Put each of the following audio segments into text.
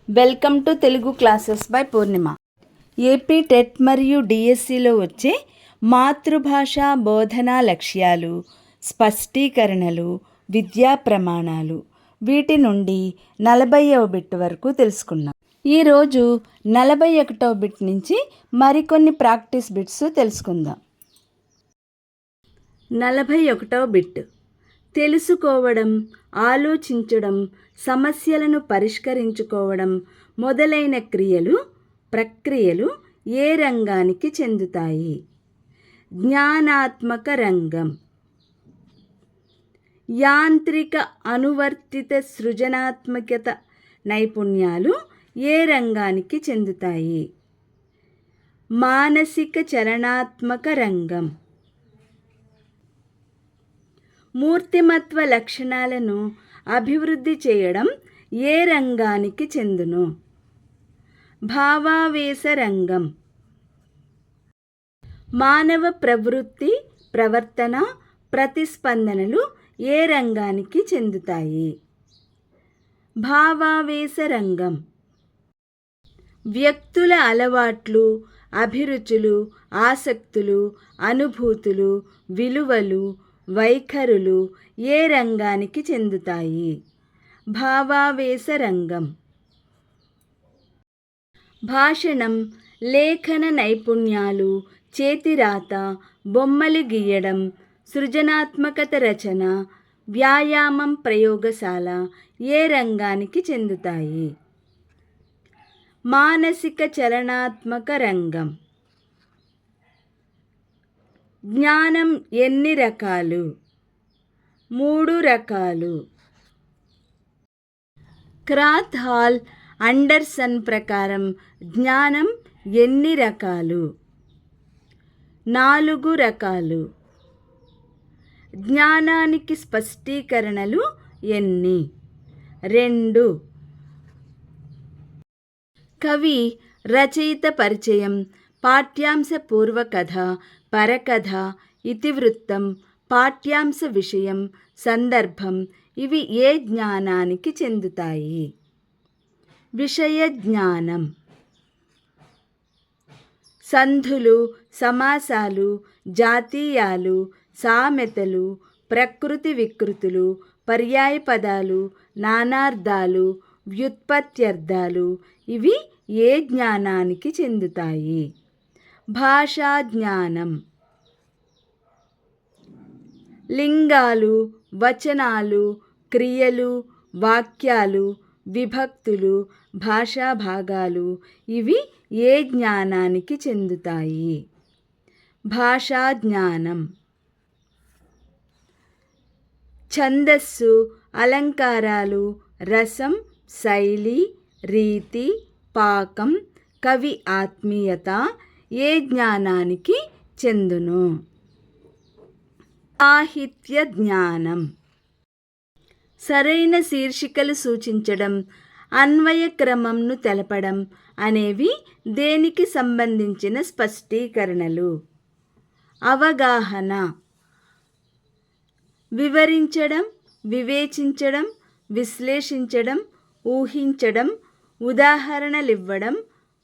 Welcome to Telugu classes by Purnima. AP TET మరియు డిఎస్సిలో వచ్చే మాతృభాష బోధనా లక్ష్యాలు, స్పష్టీకరణలు, విద్యా ప్రమాణాలు వీటి నుండి 40వ బిట్ వరకు తెలుసుకున్నాం. ఈరోజు 41వ బిట్ నుంచి మరికొన్ని ప్రాక్టీస్ బిట్స్ తెలుసుకుందాం. 41వ బిట్ తెలుసుకోవడం, ఆలోచించడం, సమస్యలను పరిష్కరించుకోవడం మొదలైన ప్రక్రియలు ఏ రంగానికి చెందుతాయి? జ్ఞానాత్మక రంగం. యాంత్రిక అనువర్తిత సృజనాత్మకత నైపుణ్యాలు ఏ రంగానికి చెందుతాయి? మానసిక చలనాత్మక రంగం. మూర్తిమత్వ లక్షణాలను అభివృద్ధి చేయడం ఏ రంగానికి చెందును? భావావేశ రంగం. మానవ ప్రవృత్తి, ప్రవర్తన, ప్రతిస్పందనలు ఏ రంగానికి చెందుతాయి? భావావేశ రంగం. వ్యక్తుల అలవాట్లు, అభిరుచులు, ఆసక్తులు, అనుభూతులు, విలువలు, వైఖరులు ఏ రంగానికి చెందుతాయి? భావావేశ రంగం. భాషణం, లేఖన నైపుణ్యాలు, చేతిరాత, బొమ్మలు గీయడం, సృజనాత్మకత రచన, వ్యాయామం, ప్రయోగశాల ఏ రంగానికి చెందుతాయి? మానసిక చలనాత్మక రంగం. జ్ఞానం ఎన్ని రకాలు? 3 రకాలు. క్రాత్ హాల్ అండర్సన్ ప్రకారం జ్ఞానం ఎన్ని రకాలు? 4 రకాలు. జ్ఞానానికి స్పష్టీకరణలు ఎన్ని? 2. కవి, రచయిత పరిచయం, పాఠ్యాంశ పూర్వకథ, పరకథ, ఇతివృత్తం, పాఠ్యాంశ విషయం, సందర్భం ఇవి ఏ జ్ఞానానికి చెందుతాయి? విషయ జ్ఞానం. సంధులు, సమాసాలు, జాతీయాలు, సామెతలు, ప్రకృతి వికృతులు, పర్యాయ పదాలు, నానార్థాలు, వ్యుత్పత్త్యర్థాలు ఇవి ఏ జ్ఞానానికి చెందుతాయి? భాషా జ్ఞానం. లింగాలు, వచనాలు, క్రియలు, వాక్యాలు, విభక్తులు, భాషా భాగాలు ఇవి ఏ జ్ఞానానికి చెందుతాయి? భాషా జ్ఞానం. ఛందస్సు, అలంకారాలు, రసం, శైలి, రీతి, పాకం, కవి ఆత్మీయత ఏ జ్ఞానానికి చెందును? సాహిత్య జ్ఞానం. సరైన శీర్షికలు సూచించడం, అన్వయ క్రమంను తెలపడం అనేవి దేనికి సంబంధించిన స్పష్టీకరణలు? అవగాహన. వివరించడం, వివేచించడం, విశ్లేషించడం, ఊహించడం, ఉదాహరణలివ్వడం,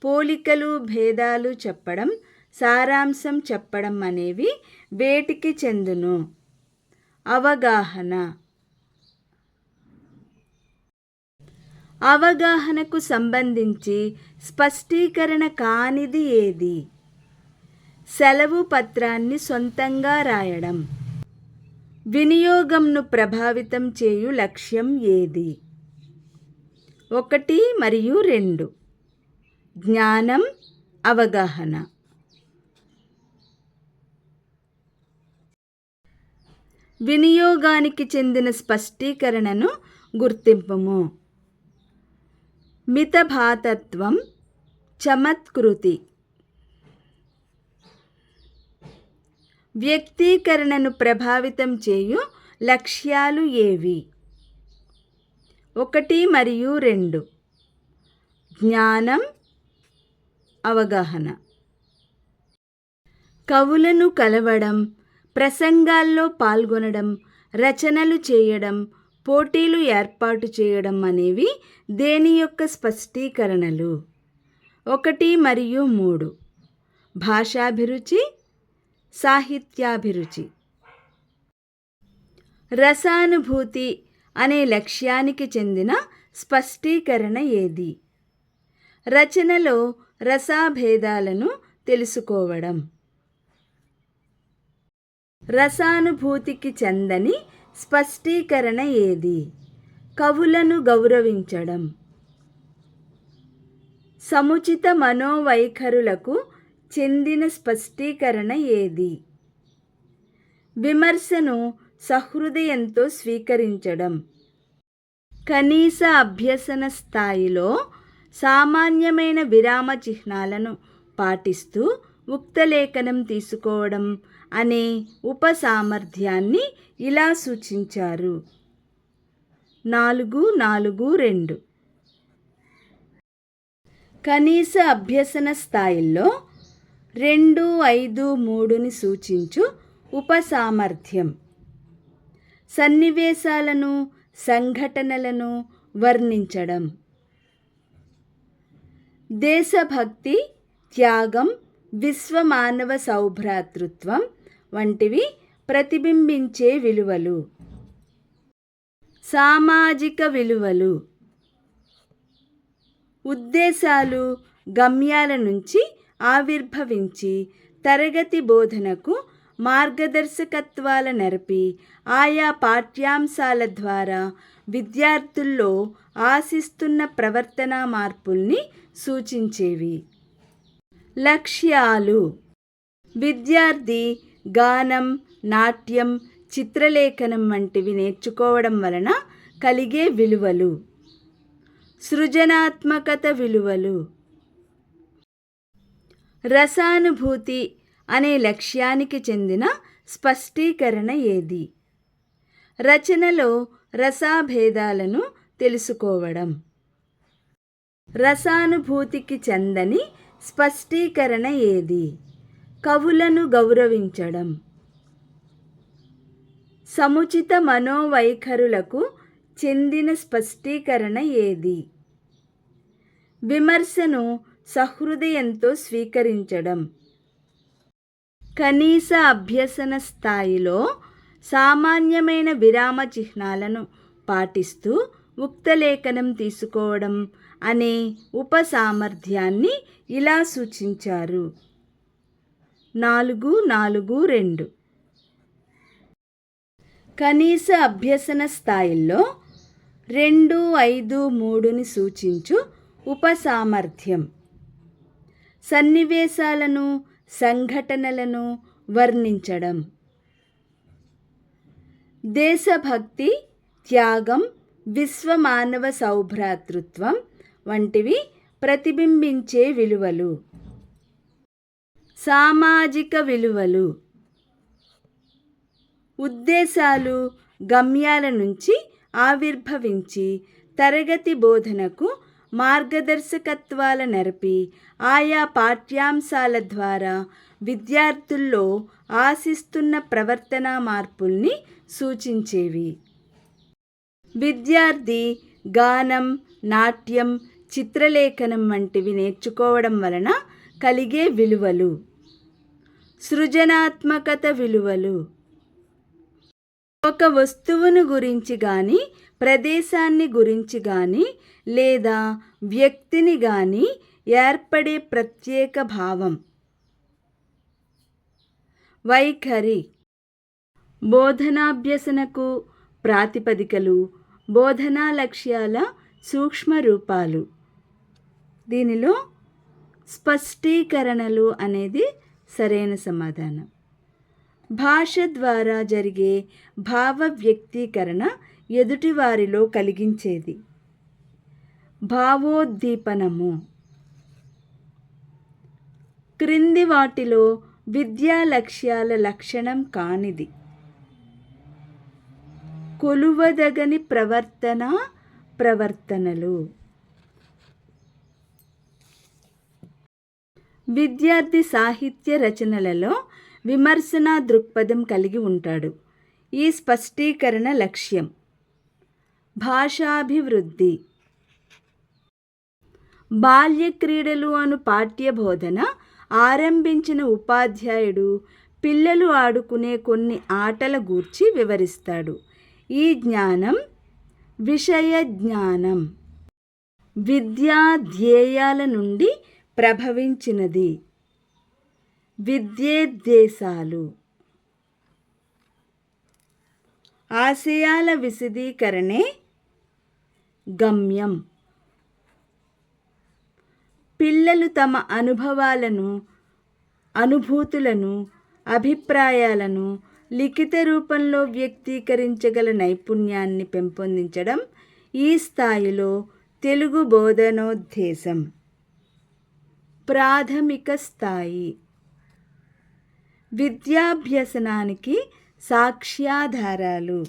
పోలికలు, భేదాలు చెప్పడం, సారాంశం చెప్పడం అనేవి వేటికి చెందును? అవగాహన. అవగాహనకు సంబంధించి స్పష్టీకరణ కానిది ఏది? సెలవు పత్రాన్ని సొంతంగా రాయడం. వినియోగంను ప్రభావితం చేయు లక్ష్యం ఏది? 1 మరియు 2. జ్ఞానం, అవగాహన. వినియోగానికి చెందిన స్పష్టీకరణను గుర్తింపుము. మితభాతత్వం, చమత్కృతి. వ్యక్తీకరణను ప్రభావితం చేయు లక్ష్యాలు ఏవి? 1 మరియు 2. జ్ఞానం, అవగాహన. కవులను కలవడం, ప్రసంగాల్లో పాల్గొనడం, రచనలు చేయడం, పోటీలు ఏర్పాటు చేయడం అనేవి దేని యొక్క స్పష్టీకరణలు? 1 మరియు 3 భాషాభిరుచి, సాహిత్యాభిరుచి. రసానుభూతి అనే లక్ష్యానికి చెందిన స్పష్టీకరణ ఏది? రచనలో రసభేదాలను తెలుసుకోవడం. రసానుభూతికి చెందని స్పష్టీకరణ ఏది? కవులను గౌరవించడం. సముచిత మనోవైఖరులకు చెందిన స్పష్టీకరణ ఏది? విమర్శను సహృదయంతో స్వీకరించడం. కనీస అభ్యసన స్థాయిలో సామాన్యమైన విరామ చిహ్నాలను పాటిస్తూ ఉక్తలేఖనం తీసుకోవడం అనే ఉపసామర్థ్యాన్ని ఇలా సూచించారు. 4-4-2 కనీస అభ్యసన స్థాయిల్లో 2-5-3ని సూచించు ఉపసామర్థ్యం. సన్నివేశాలను, సంఘటనలను వర్ణించడం. దేశభక్తి, త్యాగం, విశ్వమానవ సౌభ్రాతృత్వం వంటివి ప్రతిబింబించే విలువలు. సామాజిక విలువలు. ఉద్దేశాలు, గమ్యాల నుంచి ఆవిర్భవించి తరగతి బోధనకు మార్గదర్శకత్వాల నెరపి ఆయా పాఠ్యాంశాల ద్వారా విద్యార్థుల్లో ఆశిస్తున్న ప్రవర్తనా మార్పుల్ని సూచించేవి. లక్ష్యాలు. విద్యార్థి గానం, నాట్యం, చిత్రలేఖనం వంటివి నేర్చుకోవడం వలన కలిగే విలువలు. సృజనాత్మకత విలువలు. రసానుభూతి అనే లక్ష్యానికి చెందిన స్పష్టీకరణ ఏది? రచనలో రసభేదాలను తెలుసుకోవడం. రసానుభూతికి చెందని స్పష్టీకరణ ఏది? కవులను గౌరవించడం. సముచిత మనోవైఖరులకు చెందిన స్పష్టీకరణ ఏది? విమర్శను సహృదయంతో స్వీకరించడం. కనీస అభ్యసన స్థాయిలో సామాన్యమైన విరామ చిహ్నాలను పాటిస్తూ ఉక్తలేఖనం తీసుకోవడం అనే ఉపసామర్థ్యాన్ని ఇలా సూచించారు. 4-4-2 కనీస అభ్యసన స్థాయిల్లో 2-5-3ని సూచించు ఉపసామర్థ్యం. సన్నివేశాలను, సంఘటనలను వర్ణించడం. దేశభక్తి, త్యాగం, విశ్వమానవ సౌభ్రాతృత్వం వంటివి ప్రతిబింబించే విలువలు. సామాజిక విలువలు. ఉద్దేశాలు, గమ్యాల నుంచి ఆవిర్భవించి తరగతి బోధనకు మార్గదర్శకత్వాల నెరపి ఆయా పాఠ్యాంశాల ద్వారా విద్యార్థుల్లో ఆశిస్తున్న ప్రవర్తనా మార్పుల్ని సూచించేవి. విద్యార్థి గానం, నాట్యం, చిత్రలేఖనం వంటివి నేర్చుకోవడం వలన కలిగే విలువలు. సృజనాత్మకత విలువలు. ఒక వస్తువును గురించి కానీ, ప్రదేశాన్ని గురించి కానీ లేదా వ్యక్తిని కానీ ఏర్పడే ప్రత్యేక భావం. వైఖరి. బోధనాభ్యసనకు ప్రాతిపదికలు, బోధనా లక్ష్యాల సూక్ష్మ రూపాలు. దీనిలో స్పష్టీకరణలు అనేది సరైన సమాధానం. భాష ద్వారా జరిగే భావ వ్యక్తీకరణ ఎదుటివారిలో కలిగించేది. భావోద్దీపనము. క్రింది వాటిలో విద్యా లక్ష్యాల లక్షణం కానిది. కొలువదగని ప్రవర్తనలు. విద్యార్థి సాహిత్య రచనలలో విమర్శనా దృక్పథం కలిగి ఉంటాడు. ఈ స్పష్టీకరణ లక్ష్యం. భాషాభివృద్ధి. బాల్య క్రీడలు అను పాఠ్యబోధన ఆరంభించిన ఉపాధ్యాయుడు పిల్లలు ఆడుకునే కొన్ని ఆటల గూర్చి వివరిస్తాడు. ఈ జ్ఞానం విషయ జ్ఞానం, విద్యా ధ్యేయాల నుండి ప్రభవించినది. విద్యేద్దేశాలు, ఆశయాల విశదీకరణే గమ్యం. పిల్లలు తమ అనుభవాలను, అనుభూతులను, అభిప్రాయాలను లిఖిత రూపంలో వ్యక్తీకరించగల నైపుణ్యాన్ని పెంపొందించడం ఈ స్థాయిలో తెలుగు బోధనోద్దేశం. ప్రాథమిక స్థాయి. విద్యాభ్యసనానికి సాక్ష్యాధారాలు,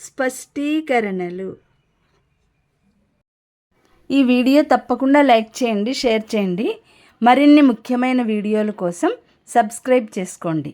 స్పష్టీకరణలు. ఈ వీడియో తప్పకుండా లైక్ చేయండి, షేర్ చేయండి. మరిన్ని ముఖ్యమైన వీడియోల కోసం సబ్స్క్రైబ్ చేసుకోండి.